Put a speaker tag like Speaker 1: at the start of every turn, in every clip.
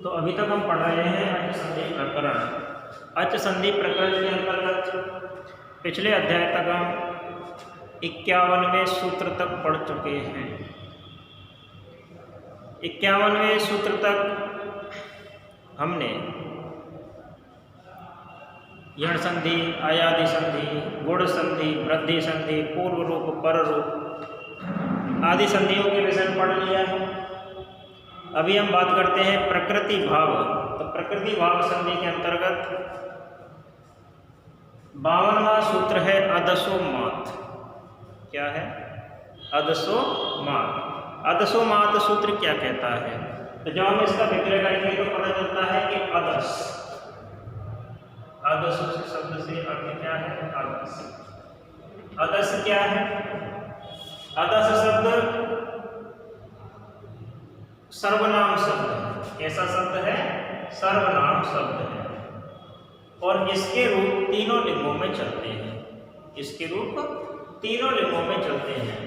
Speaker 1: तो अभी तक हम पढ़ रहे हैं अच संधि प्रकरण। अच संधि प्रकरण के अंतर्गत पिछले अध्याय तक हम 51वें सूत्र तक पढ़ चुके हैं। 51वें सूत्र तक हमने यण संधि, आयादि संधि, गुण संधि, वृद्धि संधि, पूर्व रूप, पर रूप आदि संधियों के विषय में पढ़ लिया है। अभी हम बात करते हैं प्रकृति भाव। तो प्रकृति भाव संधि के अंतर्गत 52वां सूत्र है अदसोमात। क्या है? अदसोमात। अदसोमात सूत्र क्या कहता है? तो जब हम इसका विग्रह करेंगे तो पता चलता है कि अदस, अदस शब्द से अर्थ क्या है? अदस। अदस क्या है? अदस शब्द सर्वनाम शब्द है। कैसा शब्द है? सर्वनाम शब्द है और इसके रूप तीनों लिंगों में चलते हैं। इसके रूप तीनों लिंगों में चलते हैं।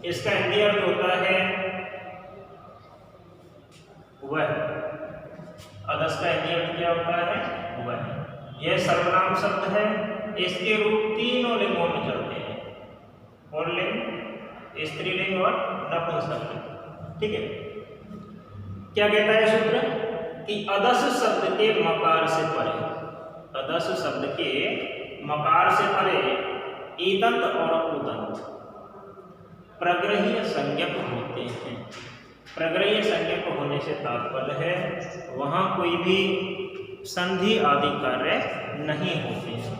Speaker 1: इसका हिंदी अर्थ होता है वह। अदस का हिंदी अर्थ क्या होता है? वह। यह सर्वनाम शब्द है। इसके रूप तीनों लिंगों में चलते हैं। और लिंग स्त्रीलिंग और नपुंसकलिंग। ठीक है। क्या कहता है सूत्र? कि अदस शब्द के मकार से परे, अदस शब्द के मकार से परे ईदंत और उदंत प्रग्रहीय संज्ञक होते हैं। प्रग्रहीय संज्ञक होने से तात्पर्य है वहां कोई भी संधि आदि कार्य नहीं होते हैं।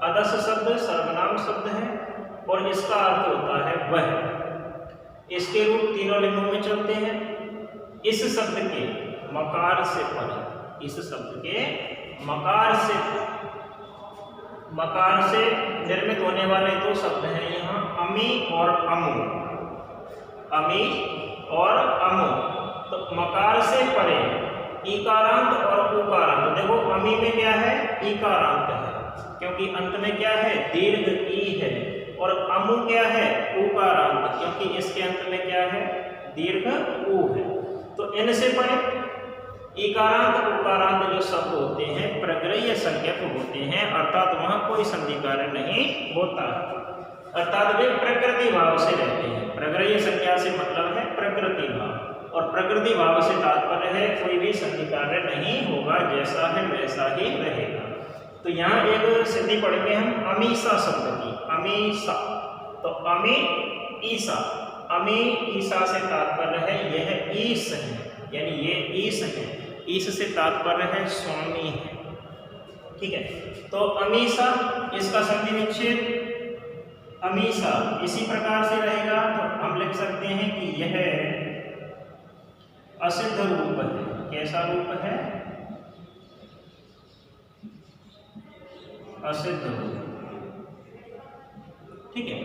Speaker 1: अदस शब्द सर्वनाम शब्द है और इसका अर्थ होता है वह। इसके रूप तीनों लिंगों में चलते हैं। इस शब्द के मकार से परे, इस शब्द के मकार से निर्मित होने वाले दो शब्द हैं यहाँ, अमी और अमु। अमी और अमु। तो मकार से परे ईकारांत और उकारांत। देखो अमी में क्या है? ईकारांत है क्योंकि अंत में क्या है? दीर्घ ई है। और अमु क्या है? उकारांत क्योंकि इसके अंत में क्या है? दीर्घ ऊ है। तो इनसे परे इकारांत उकारांत जो शब्द होते हैं प्रग्रहीय संज्ञक होते हैं, अर्थात वहां कोई संधि कार्य नहीं होता, अर्थात वे प्रकृति भाव से रहते हैं। प्रग्रहीय संज्ञा से मतलब है प्रकृति भाव और प्रकृति भाव से तात्पर्य है कोई भी संधि कार्य नहीं होगा, जैसा है वैसा ही रहेगा। तो यहाँ एक सिद्धि पढ़ेंगे हम अमीसा शब्द की। अमीसा, तो अमी ईसा। अमी ईसा से तात्पर्य है यह ईश है, यानी ये ईश है। ईश से तात्पर्य है स्वामी है। ठीक है। तो अमीसा, इसका संधि विच्छेद अमीसा इसी प्रकार से रहेगा। तो हम लिख सकते हैं कि यह असिद्ध रूप है। कैसा रूप है? असिद्ध रूप। ठीक है।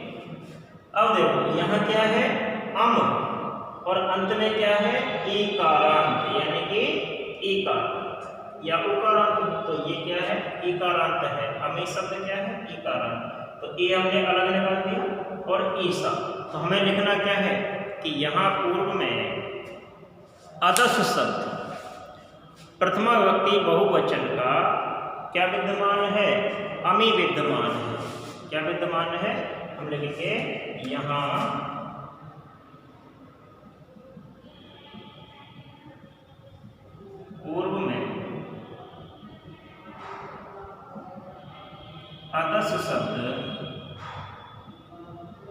Speaker 1: अब देखो यहाँ क्या है? अम और अंत में क्या है? ईकारांत, यानी कि ईकार या उकारांत। तो ये क्या है? ईकारांत है। अमी शब्द क्या है? ईकारांत। तो ये हमने अलग निकाल दिया। और ईसा, तो हमें लिखना क्या है कि यहाँ पूर्व में अदस शब्द प्रथमा विभक्ति बहुवचन का क्या विद्यमान है? अमी विद्यमान है। क्या विद्यमान है? हम लिखेंगे यहाँ पूर्व में अदस शब्द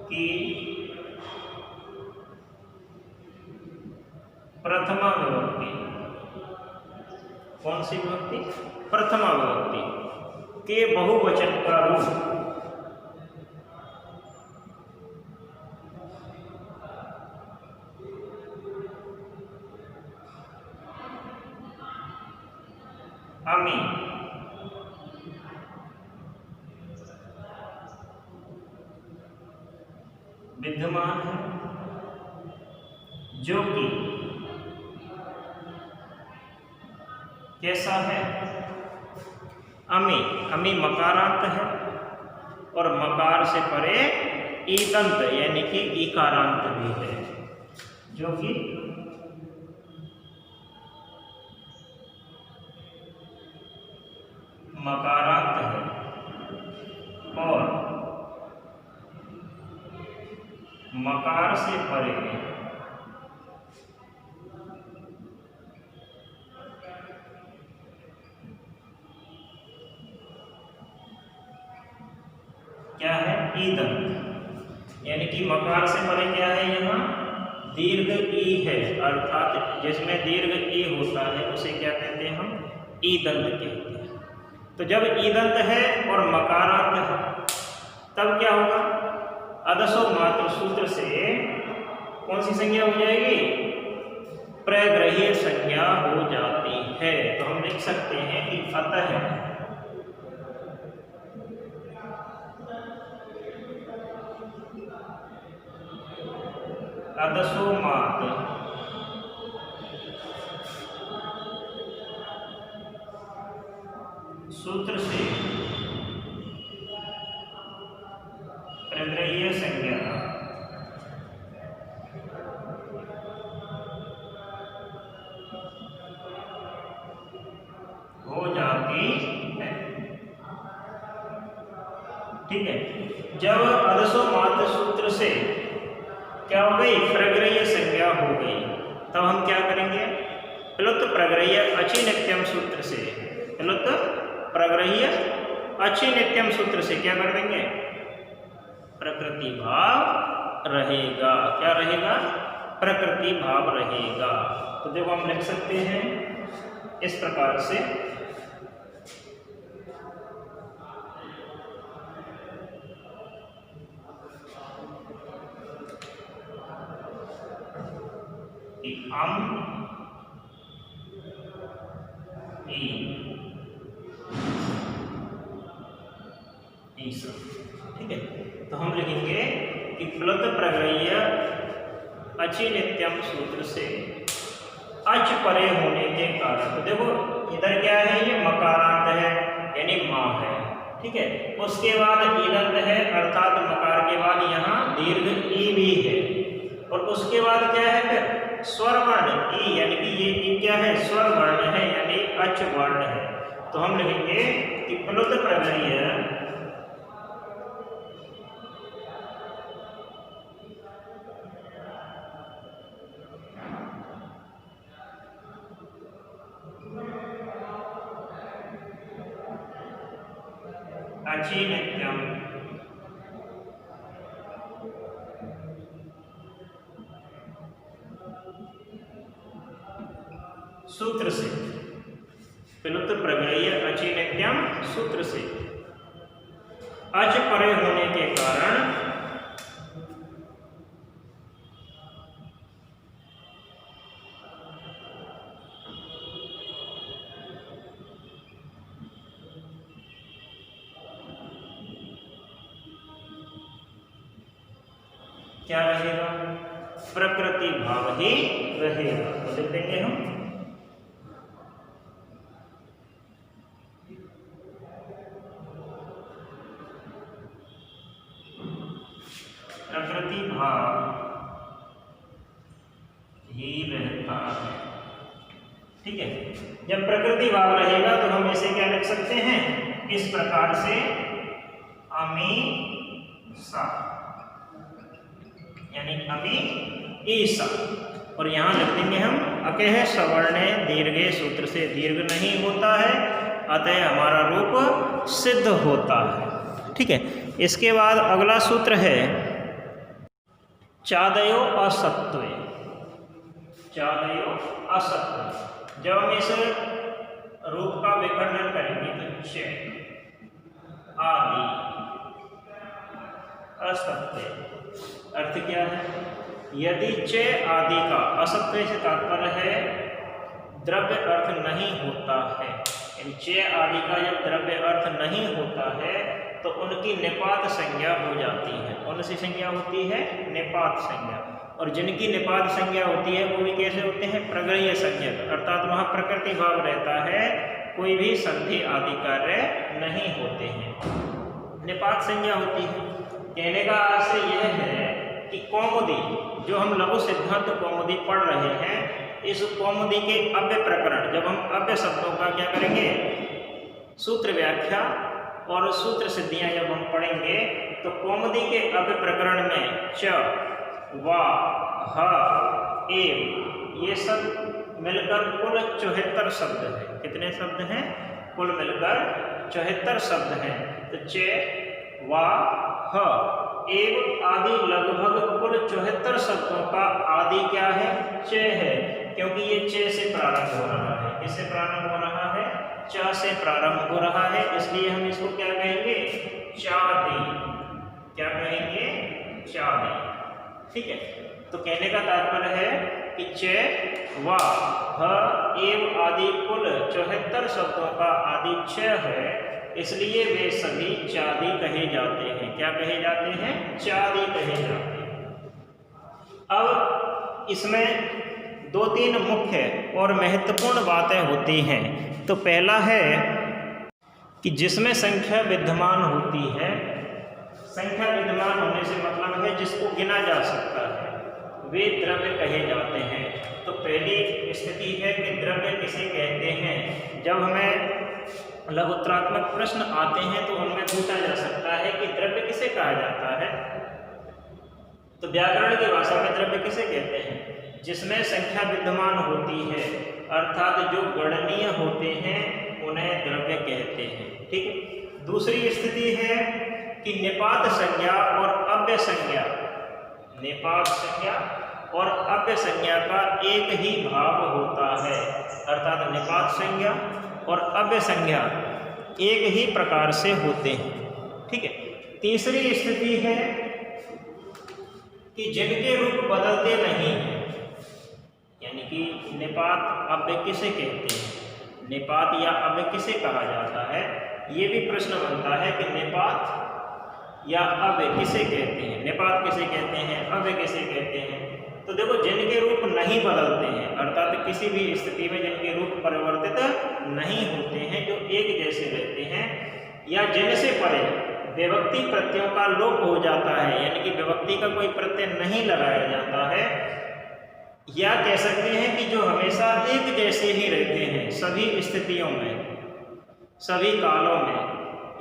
Speaker 1: की प्रथमा विभक्ति। कौन सी विभक्ति? प्रथमा विभक्ति के बहुवचन का रूप अमी विद्यमान है, जो कि कैसा है? अमी। अमी मकारांत है और मकार से परे ईदंत यानी कि ईकारांत भी है, जो कि मकारांत है और मकार से परे क्या है? ईदंत। यानी कि मकार से परे क्या है? यहाँ दीर्घ ई है, अर्थात जिसमें दीर्घ ई होता है उसे क्या कहते हैं? हम ईदंत कहते हैं। तो जब ईदंत है और मकारांत है तब क्या होगा? अदसो मात्र सूत्र से कौन सी संज्ञा हो जाएगी? प्रग्रही संज्ञा हो जाती है। तो हम लिख सकते हैं कि अतः अदसो मात्र सूत्र से प्रग्रही संज्ञा हो जाती है। ठीक है, जब अदसो मात्र सूत्र से क्या हो गई? प्रग्रही संज्ञा हो गई, तब हम क्या करेंगे? प्लुत प्रग्रही अचिनित्यम सूत्र से, प्लुत प्रग्रही अचिनित्यम सूत्र से क्या कर देंगे? प्रकृति भाव रहेगा। क्या रहेगा? प्रकृति भाव रहेगा। तो देखो हम लिख सकते हैं इस प्रकार से ठीक है, तो हम लिखेंगे कि प्लुत प्रग्रही अचिनित्यम सूत्र से अच परे होने के कारण, तो देखो इधर क्या है? ये मकारांत है यानी माँ है। ठीक है, उसके बाद ईदंत है अर्थात मकार के बाद यहाँ दीर्घ ई भी है और उसके बाद क्या है? फिर स्वर वर्ण ई, यानी कि ये ई क्या है? स्वर वर्ण है यानी अच वर्ण है। तो हम लिखेंगे कि प्लुत प्रग्रही अचिनित्यम सूत्र से, प्लुत प्रग्रही अचिनित्यम सूत्र से अच परे होने के कारण क्या रहेगा? प्रकृति भाव ही रहेगा। तो लिख देंगे हम प्रकृति भाव ही रहता है। ठीक है, जब प्रकृति भाव रहेगा तो हम इसे क्या लिख सकते हैं? इस प्रकार से अमी सा यानी अमी ईसा, और यहाँ लिख देंगे हम अकेह सवर्णे दीर्घे सूत्र से दीर्घ नहीं होता है अतः हमारा रूप सिद्ध होता है। ठीक है, इसके बाद अगला सूत्र है चादयो असत्वे। चादयो असत्व, जब हम इस रूप का विखंडन करेंगे तो च आदि असत्व अर्थ क्या है? यदि च आदि का असत्व से तात्पर्य है द्रव्य अर्थ नहीं होता है, च आदि का जब द्रव्य अर्थ नहीं होता है तो उनकी निपात संज्ञा हो जाती है। कौन सी संज्ञा होती है? निपात संज्ञा। और जिनकी निपात संज्ञा होती है वो भी कैसे होते हैं? प्रग्रही संज्ञक, अर्थात वहाँ प्रकृति भाव रहता है, कोई भी संधि आदि कार्य नहीं होते हैं, निपात संज्ञा होती है। कहने का आशय यह है कि कौमुदी, जो हम लघु सिद्धांत कौमुदी पढ़ रहे हैं, इस कौमुदी के अव्यय प्रकरण, जब हम अव्यय शब्दों का क्या करेंगे? सूत्र व्याख्या और सूत्र सिद्धियां जब हम पढ़ेंगे तो कौमुदी के अव्यय प्रकरण में च, वा, ह, एव ये सब मिलकर कुल 74 शब्द हैं। कितने शब्द हैं? कुल मिलकर 74 शब्द हैं। तो च, वा, ह, एव आदि लगभग कुल 74 शब्दों का आदि क्या है? च है, क्योंकि ये च से प्रारंभ हो रहा है। किससे प्रारंभ हो रहा है? च से प्रारंभ हो रहा है, इसलिए हम इसको क्या कहेंगे? चादी। क्या कहेंगे? चादी। ठीक है, तो कहने का तात्पर्य है कि च, वा, ह, एव आदि कुल 74 शब्दों का आदि च है, इसलिए वे सभी चादी कहे जाते हैं। क्या कहे जाते हैं? चादी कहे जाते हैं। अब इसमें 2-3 मुख्य और महत्वपूर्ण बातें होती हैं। तो पहला है कि जिसमें संख्या विद्यमान होती है, संख्या विद्यमान होने से मतलब है जिसको गिना जा सकता है, वे द्रव्य कहे जाते हैं। तो पहली स्थिति है कि द्रव्य किसे कहते हैं। जब हमें लघुत्तरात्मक प्रश्न आते हैं तो उनमें पूछा जा सकता है कि द्रव्य किसे कहा जाता है। तो व्याकरण की भाषा में द्रव्य किसे कहते हैं? जिसमें संख्या विद्यमान होती है, अर्थात जो गणनीय होते हैं उन्हें द्रव्य कहते हैं। ठीक है। दूसरी स्थिति है कि निपात संज्ञा और अव्यय संज्ञा, निपात संज्ञा और अव्यय संज्ञा का एक ही भाव होता है, अर्थात निपात संज्ञा और अव्यय संज्ञा एक ही प्रकार से होते हैं। ठीक है। तीसरी स्थिति है कि जिनके रूप बदलते नहीं हैं, यानी कि निपात अव्यय किसे कहते हैं, निपात या अव्यय किसे कहा जाता है। ये भी प्रश्न बनता है कि निपात या अव्यय किसे कहते हैं, निपात किसे कहते हैं, अव्यय किसे कहते हैं। तो देखो, जिनके रूप नहीं बदलते हैं, अर्थात किसी भी स्थिति में जिनके रूप परिवर्तित नहीं होते हैं, जो एक जैसे रहते हैं, या जिनसे परे विभक्ति प्रत्ययों का लोप हो जाता है, यानी कि विभक्ति का कोई प्रत्यय नहीं लगाया जाता है, या कह सकते हैं कि जो हमेशा एक जैसे ही रहते हैं, सभी स्थितियों में, सभी कालों में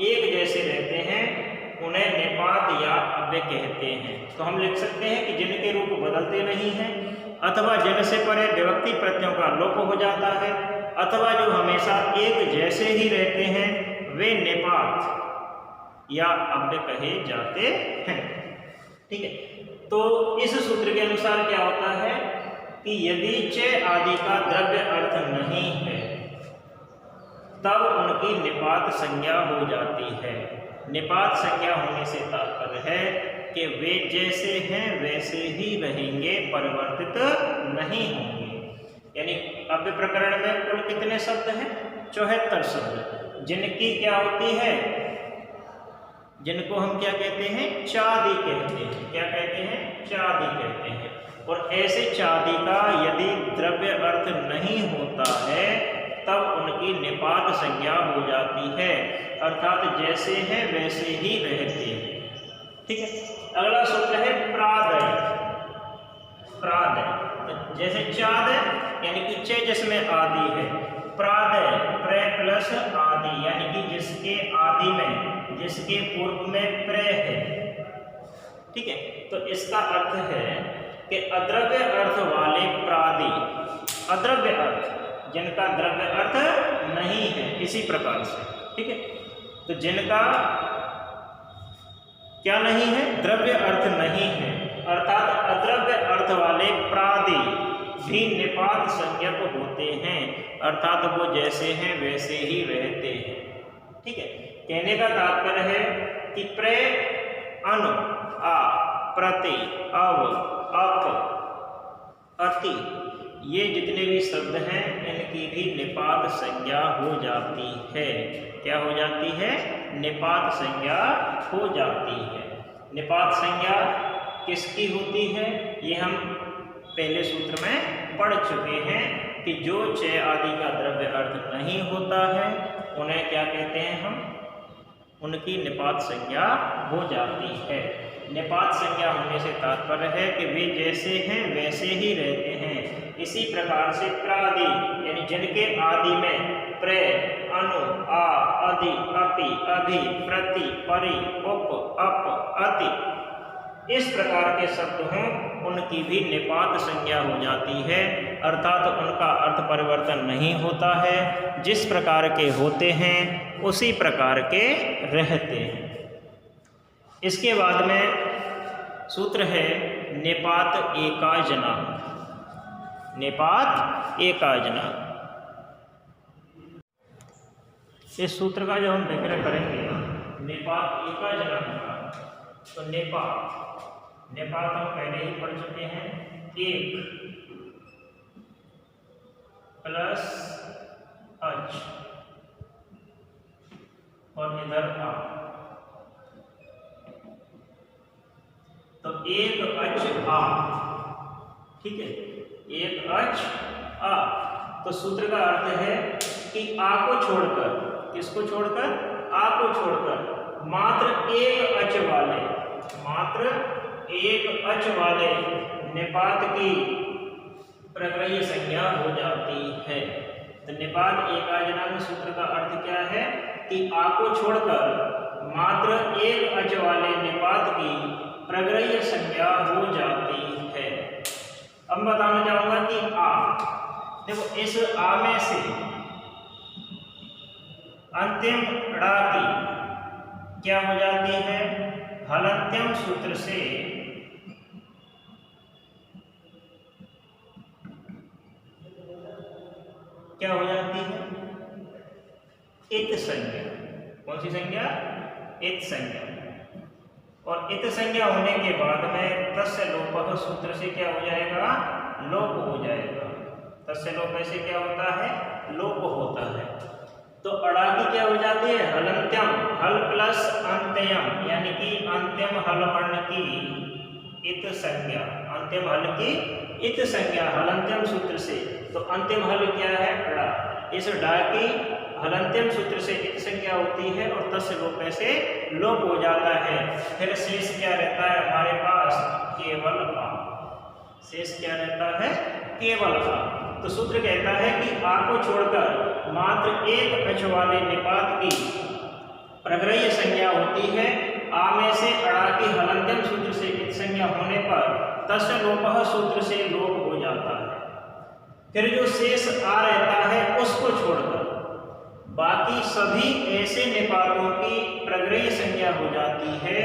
Speaker 1: एक जैसे रहते हैं, उन्हें निपात या अव्यय कहते हैं। तो हम लिख सकते हैं कि जिनके रूप बदलते नहीं हैं, अथवा जिनसे परे विभक्ति प्रत्ययों का लोप हो जाता है, अथवा जो हमेशा एक जैसे ही रहते हैं, वे निपात या अव्यय कहे जाते हैं। ठीक है। तो इस सूत्र के अनुसार क्या होता है कि यदि च आदि का द्रव्य अर्थ नहीं है, तब उनकी निपात संज्ञा हो जाती है। निपात संज्ञा होने से तात्पर्य है कि वे जैसे हैं वैसे ही रहेंगे, परिवर्तित नहीं होंगे। यानी अव्यय प्रकरण में कुल कितने शब्द हैं? 74 शब्द, जिनकी क्या होती है, जिनको हम क्या कहते हैं? चादी कहते हैं। क्या कहते हैं? चादी कहते हैं। और ऐसे चादी का यदि द्रव्य अर्थ नहीं होता है, तब उनकी निपात संज्ञा हो जाती है, अर्थात जैसे हैं वैसे ही रहते हैं। ठीक है। अगला सूत्र है प्रादय। प्रादय, तो जैसे चाद यानी कि च जिसमें आदि है, प्रादय प्र प्लस आदि, यानी कि जिसके आदि में, जिसके पूर्व में प्र है। ठीक है। तो इसका अर्थ है कि अद्रव्य अर्थ वाले प्रादि, अद्रव्य अर्थ जिनका द्रव्य अर्थ नहीं है, इसी प्रकार से। ठीक है। तो जिनका क्या नहीं है? द्रव्य अर्थ नहीं है, अर्थात अद्रव्य अर्थ वाले प्रादि भी निपात संज्ञक होते हैं, अर्थात वो जैसे हैं वैसे ही रहते हैं। ठीक है। कहने का तात्पर्य है कि प्र, अनु, आ, प्रति, अव, अप, अति, ये जितने भी शब्द हैं इनकी भी निपात संज्ञा हो जाती है। क्या हो जाती है? निपात संज्ञा हो जाती है। निपात संज्ञा किसकी होती है? ये हम पहले सूत्र में पढ़ चुके हैं कि जो च आदि का द्रव्य अर्थ नहीं होता है, उन्हें क्या कहते हैं हम? उनकी निपात संज्ञा हो जाती है। निपात संज्ञा होने से तात्पर्य है कि वे जैसे हैं वैसे ही रहते हैं। इसी प्रकार से प्रादि यानी जिनके आदि में प्र, अनु, आ, अधि, अपि, अभि, प्रति, परि, उप, अप, अति इस प्रकार के शब्द हों उनकी भी निपात संज्ञा हो जाती है, अर्थात उनका अर्थ परिवर्तन नहीं होता है। जिस प्रकार के होते हैं उसी प्रकार के रहते हैं। इसके बाद में सूत्र है निपात एकाजना। निपात एकाजना, इस सूत्र का जब हम व्याख्यान करेंगे निपात एकाजना का, तो निपात हम पहले ही पढ़ चुके हैं, एक प्लस अच और इधर आ, तो एक अच आ, ठीक है, एक अच आ। तो सूत्र का अर्थ है कि आ को छोड़कर, किसको छोड़कर, आ को छोड़कर मात्र एक अच वाले निपात की प्रग्रह्य संज्ञा हो जाती है। तो निपात एकाजना में सूत्र का अर्थ क्या है कि आ को छोड़कर मात्र एक अच वाले निपात की प्रग्रह्य संज्ञा हो जाती है। अब बताना चाहूंगा कि आ, देखो इस आ में से अंतिम ड़ा की क्या हो जाती है, हलंत्यम सूत्र से क्या हो जाती है, इत संज्ञा। कौन सी संज्ञा, इत संज्ञा। और इत संज्ञा होने के बाद में तस्य लोपः सूत्र से क्या हो जाएगा, लोप हो जाएगा। तस्य लोप से क्या होता है, लोप होता है। तो अड़ा की क्या हो जाती है, हलंत्यम, हल प्लस अंत्यम यानी कि अंतिम हल वर्ण की इत संज्ञा, अंतिम हल की इत संज्ञा हलंत्यम सूत्र से। तो अंतिम हल क्या है, अड़ा। इस डा की हलंत्यम सूत्र से इत संज्ञा होती है और तस्य लोप से लोप हो जाता है। फिर शेष क्या रहता है हमारे पास, केवल आ। शेष क्या रहता है, केवल आ। तो सूत्र कहता है कि आ को छोड़कर मात्र एक अच वाले निपात की प्रग्रह्य संज्ञा होती है। आ में से अड़ा की हलंत्यम सूत्र से इत संज्ञा होने पर तस्य लोपः सूत्र से लोप हो जाता है। फिर जो शेष आ रहता है उसको छोड़कर बाकी सभी ऐसे निपातों की प्रग्रह्य संज्ञा हो जाती है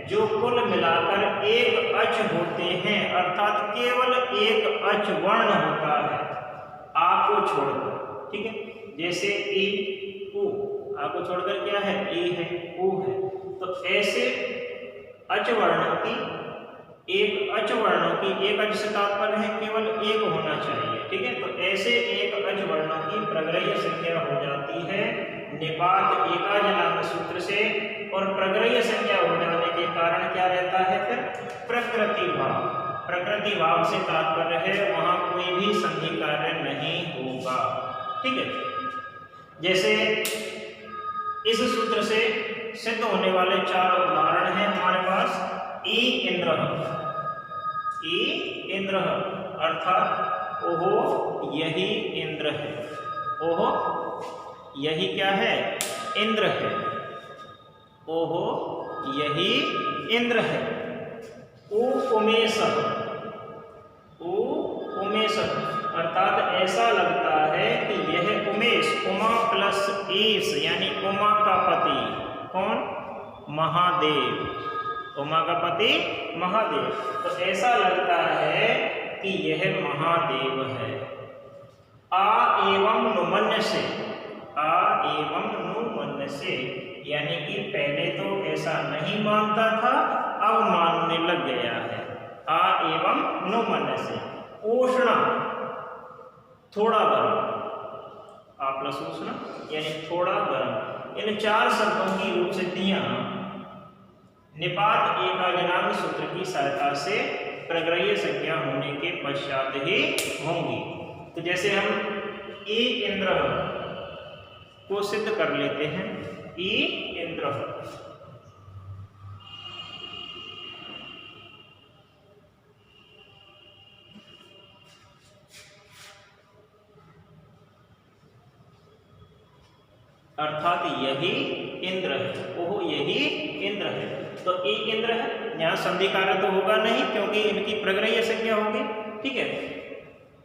Speaker 1: जो कुल मिलाकर एक अच होते हैं, अर्थात केवल एक अच वर्ण होता है आ को छोड़कर, ठीक है। जैसे ई, उ, आ को छोड़कर क्या है, ई है, उ है। तो ऐसे अच वर्णों की, एक अच वर्णों की, एक अच से तात्पर्य है केवल एक होना चाहिए, ठीक है। तो ऐसे एक अच वर्णों की प्रग्रह्य संज्ञा हो जाती है निपात एकाजना सूत्र से। और प्रग्रह्य संज्ञा हो जाने के कारण क्या रहता है, फिर प्रकृति भाव। प्रकृति भाव से तात्पर्य है वहां कोई भी संधि कार्य नहीं होगा, ठीक है। जैसे इस सूत्र से सिद्ध होने वाले चार उदाहरण हैं हमारे पास। ई इंद्र, ई इंद्र अर्थात ओहो यही इंद्र है, ओहो यही क्या है, इंद्र है, ओहो यही इंद्र है। उ उमेश, उ उमेश अर्थात ऐसा लगता है कि यह उमेश, उमा प्लस ईश यानी उमा का पति, कौन, महादेव, उमा का पति महादेव। तो ऐसा लगता है कि यह महादेव है। आ एवं नुमन्य से, आ एवं नुमन्य से यानी कि पहले तो ऐसा नहीं मानता था, अब मानने लग गया है। आ एवं नुमन्य से। उष्ण थोड़ा गर्म, आ प्लस उष्ण यानी थोड़ा गर्म। इन चार शब्दों की रूप सिद्धियां निपात एकाजनांग सूत्र की सहायता से प्रग्रह्य संज्ञा होने के पश्चात ही होंगी। तो जैसे हम ई इंद्र को सिद्ध कर लेते हैं, ई इंद्र। अर्थात यही इंद्र है, ओह यही इंद्र है। तो ई इंद्र है, यहाँ संधि कार्य तो होगा नहीं क्योंकि इनकी प्रग्रह्य संज्ञा होगी। ठीक है,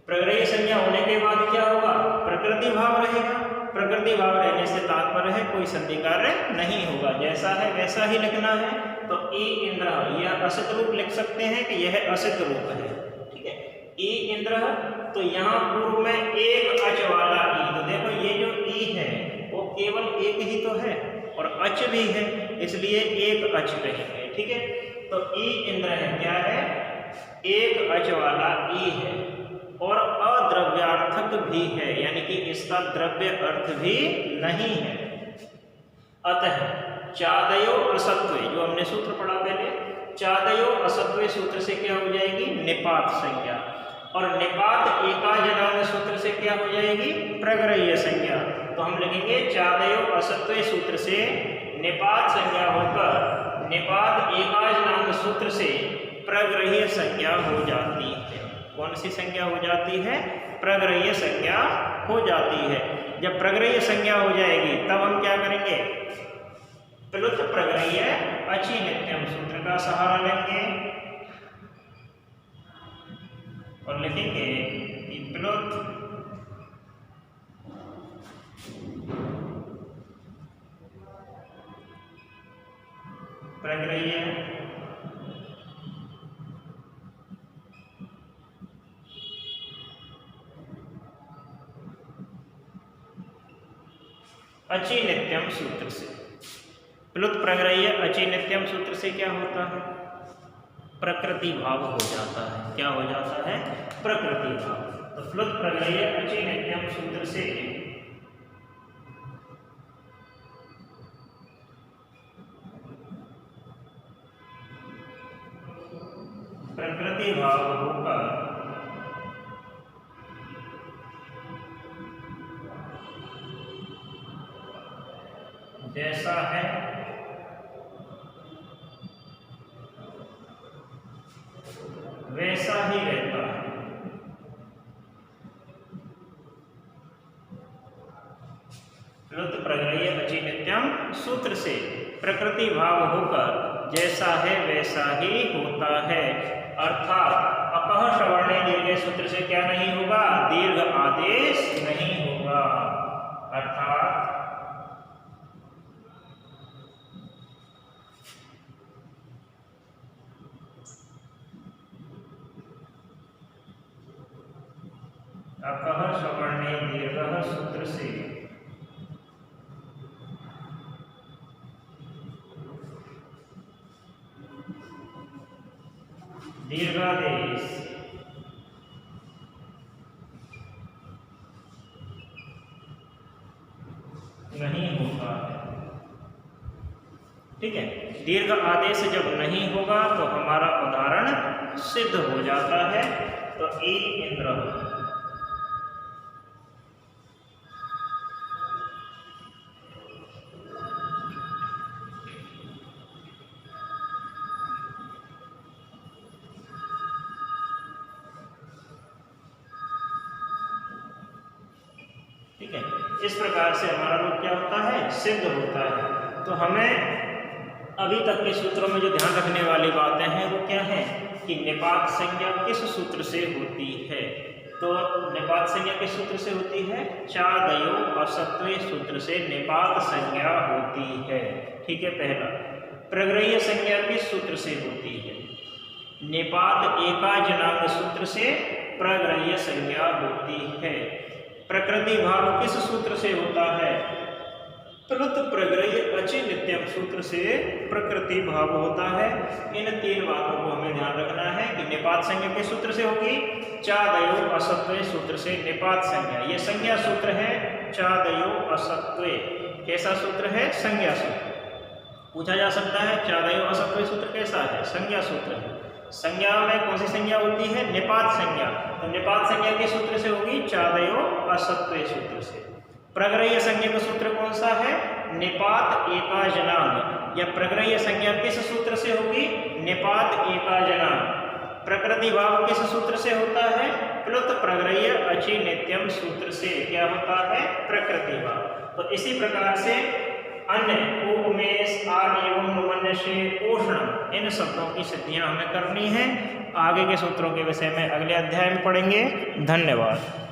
Speaker 1: प्रग्रह्य संज्ञा होने के बाद क्या होगा, प्रकृति भाव रहेगा। प्रकृति भाव रहने से तात्पर्य है कोई संधि कार्य नहीं होगा, जैसा है वैसा ही लिखना है। तो ई इंद्र, यह असित रूप लिख सकते हैं कि यह असित रूप है। ठीक है, ई इंद्र, तो यहाँ पूर्व में एक अच वाला ई, तो देखो ये जो ई है वो केवल एक ही तो है और अच भी है, इसलिए एक अच कहेंगे। ठीक है, तो ई इंद्र है, क्या है, एक अच वाला ई है और अद्रव्यार्थक भी है, यानी कि इसका द्रव्य अर्थ भी नहीं है। अतः चादयो असत्वे, जो हमने सूत्र पढ़ा पहले, चादयो असत्वे सूत्र से क्या हो जाएगी, निपात संज्ञा, और निपात एकाजनांग सूत्र से क्या हो जाएगी, प्रग्रह्य संज्ञा। तो हम लिखेंगे चादयो असत्वे सूत्र से निपात संज्ञा होकर निपात एकाजनांग सूत्र से प्रग्रह्य संज्ञा हो जाती है। कौन सी संज्ञा हो जाती है, प्रग्रह्य संज्ञा हो जाती है। जब प्रग्रह्य संज्ञा हो जाएगी तब हम क्या करेंगे, प्लुत प्रग्रह्य अचि नित्यम सूत्र का सहारा लेंगे और लिखेंगे कि प्लुत प्रग्रह्य अचि नित्यम सूत्र से। प्लुत प्रग्रह्य अचि नित्यम सूत्र से क्या होता है, प्रकृति भाव हो जाता है। क्या हो जाता है, प्रकृति भाव। तो प्लुत प्रग्रह्य अचि नित्यम सूत्र से प्रकृति भाव होकर जैसा है वैसा ही रहता है। प्लुत प्रग्रह्य अचि नित्यम सूत्र से प्रकृति भाव होकर जैसा है वैसा ही होता है। अर्थात अपह श्रवणे दीर्घ सूत्र से क्या नहीं होगा, दीर्घ आदेश नहीं होगा। अर्थात अपह श्रवणे दीर्घ सूत्र से दीर्घादेश नहीं होता है। ठीक है, दीर्घ आदेश जब नहीं होगा तो हमारा उदाहरण सिद्ध हो जाता है। तो ई इंद्र, ठीक है, इस प्रकार से हमारा रूप क्या होता है, सिद्ध होता है। तो हमें अभी तक के सूत्रों में जो ध्यान रखने वाली बातें हैं वो क्या है कि निपात संज्ञा किस सूत्र से होती है। तो निपात संज्ञा किस सूत्र से होती है, चादयो असत्वे सूत्र से निपात संज्ञा होती है। ठीक है, पहला प्रग्रह्य संज्ञा किस सूत्र से होती है, निपात एकाजनांग सूत्र से प्रग्रह्य संज्ञा होती है। प्रकृति भाव किस सूत्र से होता है, प्लुत प्रग्रह्य अचि नित्यम सूत्र से प्रकृति भाव होता है। इन तीन बातों को हमें ध्यान रखना है कि निपात संज्ञा किस सूत्र से होगी, चादयो असत्वे सूत्र से निपात संज्ञा। ये संज्ञा सूत्र है, चादयो असत्वे कैसा सूत्र है, संज्ञा सूत्र। पूछा जा सकता है चादयो असत्वे सूत्र कैसा है, संज्ञा सूत्र है। संज्ञा में कौन सी संज्ञा होती है, निपात संज्ञा। तो निपात संज्ञा के सूत्र से होगी, चादयो असत्वे सूत्र से। प्रग्रह्य संज्ञा का सूत्र कौन सा है, निपात एकाजनांग। या प्रग्रह्य संज्ञा किस सूत्र से होगी, निपात एकाजनांग। प्रकृति भाव किस सूत्र से होता है? प्लुत प्रग्रह्य अचि नित्यम सूत्र से क्या होता है? प्रकृति भाव। तो इसी प्रकार से अन्य उमेश आर एवं नुमन्य से उष्ण इन शब्दों की सिद्धियां हमें करनी है। आगे के सूत्रों के विषय में अगले अध्याय में पढ़ेंगे। धन्यवाद।